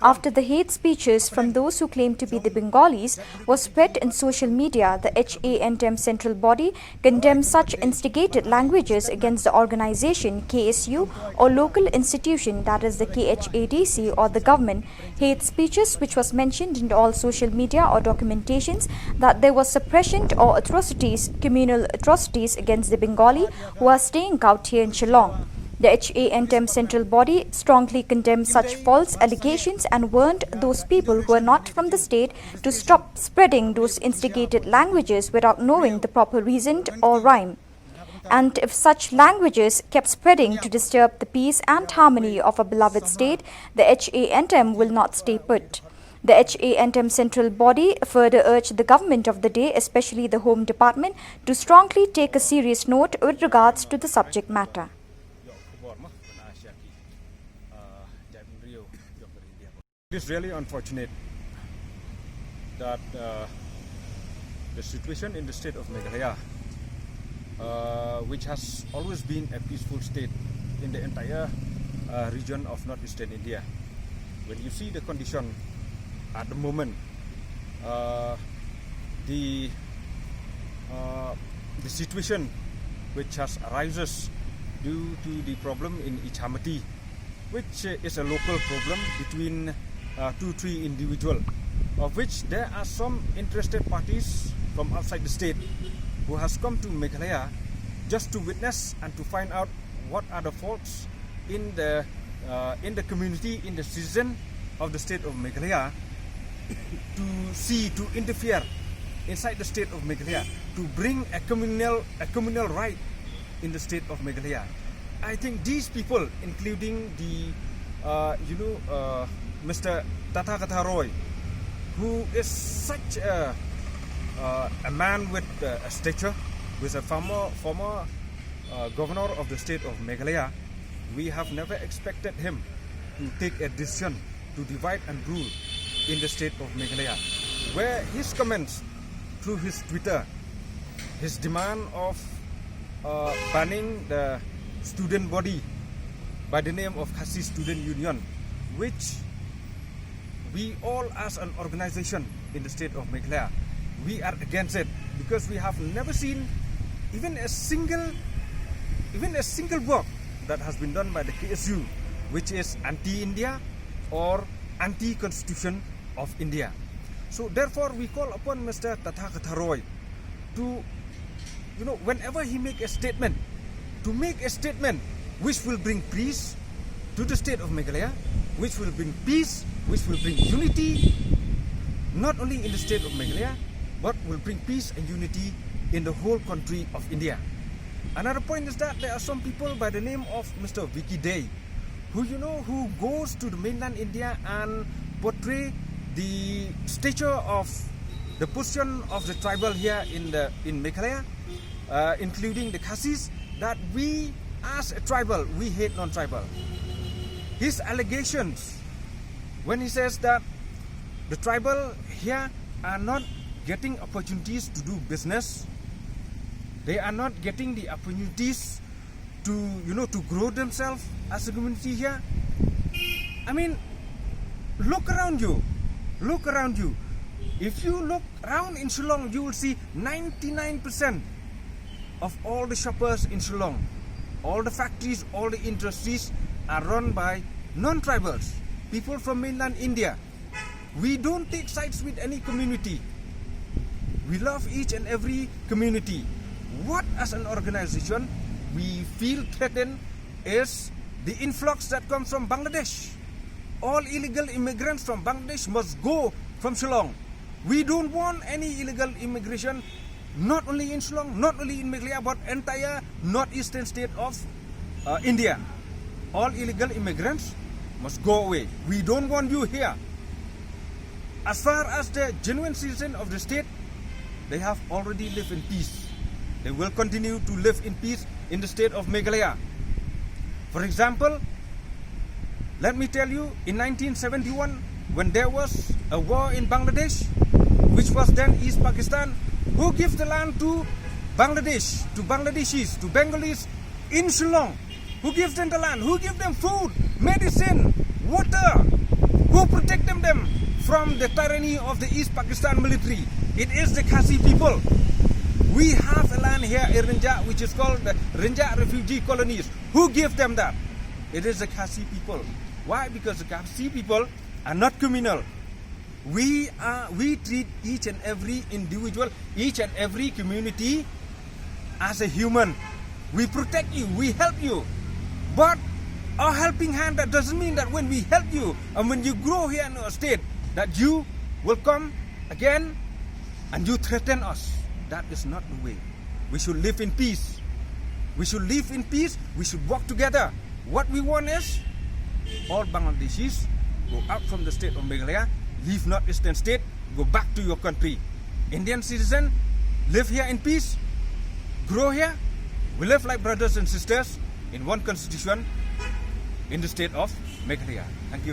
After the hate speeches from those who claim to be the Bengalis was spread in social media, the HANTM central body condemned such instigated languages against the organization, KSU, or local institution, that is the KHADC, or the government. Hate speeches, which was mentioned in all social media or documentations, that there was suppression or atrocities, communal atrocities against the Bengali who are staying out here in Shillong. The HANTM central body strongly condemned such false allegations and warned those people who are not from the state to stop spreading those instigated languages without knowing the proper reason or rhyme. And if such languages kept spreading to disturb the peace and harmony of a beloved state, the HANTM will not stay put. The HANTM central body further urged the government of the day, especially the Home Department, to strongly take a serious note with regards to the subject matter. It is really unfortunate that the situation in the state of Meghalaya, which has always been a peaceful state in the entire region of northeastern India, when you see the condition at the moment, the situation which has arises due to the problem in Ichamati, which is a local problem between 2-3 individuals, of which there are some interested parties from outside the state who has come to Meghalaya just to witness and to find out what are the faults in the community, in the citizen of the state of Meghalaya, to interfere inside the state of Meghalaya, to bring a communal right in the state of Meghalaya. I think these people, including the Mr. Tathagata Roy, who is such a man with a stature, who is a former governor of the state of Meghalaya, we have never expected him to take a decision to divide and rule in the state of Meghalaya, where his comments through his Twitter, his demand of banning the student body by the name of Khasi Student Union, which we all as an organization in the state of Meghalaya, we are against it, because we have never seen even a single work that has been done by the KSU, which is anti-India or anti-constitution of India. So therefore we call upon Mr. Tathagata Roy to, whenever he make a statement, to make a statement which will bring peace to the state of Meghalaya, which will bring peace, which will bring unity, not only in the state of Meghalaya, but will bring peace and unity in the whole country of India. Another point is that there are some people by the name of Mr. Vicky Day, who goes to the mainland India and portray the stature of the position of the tribal here in Meghalaya, including the Khasis, that we as a tribal, we hate non-tribal. His allegations, when he says that the tribal here are not getting opportunities to do business, they are not getting the opportunities to grow themselves as a community here. I mean, look around you. If you look around in Shillong, you will see 99% of all the shoppers in Shillong, all the factories, all the industries are run by non-tribals, people from mainland India. We don't take sides with any community. We love each and every community. What as an organization we feel threatened is the influx that comes from Bangladesh. All illegal immigrants from Bangladesh must go from Shillong. We don't want any illegal immigration, not only in Shillong, not only in Meghalaya, but entire northeastern state of India. All illegal immigrants must go away. We don't want you here. As far as the genuine citizen of the state, they have already lived in peace. They will continue to live in peace in the state of Meghalaya. For example, let me tell you, in 1971, when there was a war in Bangladesh, which was then East Pakistan, who gives the land to Bangladesh, to Bangladeshis, to Bengalis in Shillong? Who gives them the land? Who gives them food, medicine, water? Who Who protect them from the tyranny of the East Pakistan military? It is the Khasi people. We have a land here in Rinjak which is called the Rinjak refugee colonies. Who give them that? It is the Khasi people. Why? Because the Khasi people are not criminal. We treat each and every individual, each and every community as a human. We protect you, we help you. But our helping hand, that doesn't mean that when we help you and when you grow here in our state, that you will come again and you threaten us. That is not the way. We should live in peace. We should live in peace. We should work together. What we want is all Bangladeshis go out from the state of Meghalaya, leave Northeastern state, go back to your country. Indian citizen, live here in peace, grow here. We live like brothers and sisters in one constitution in the state of Meghalaya. Thank you.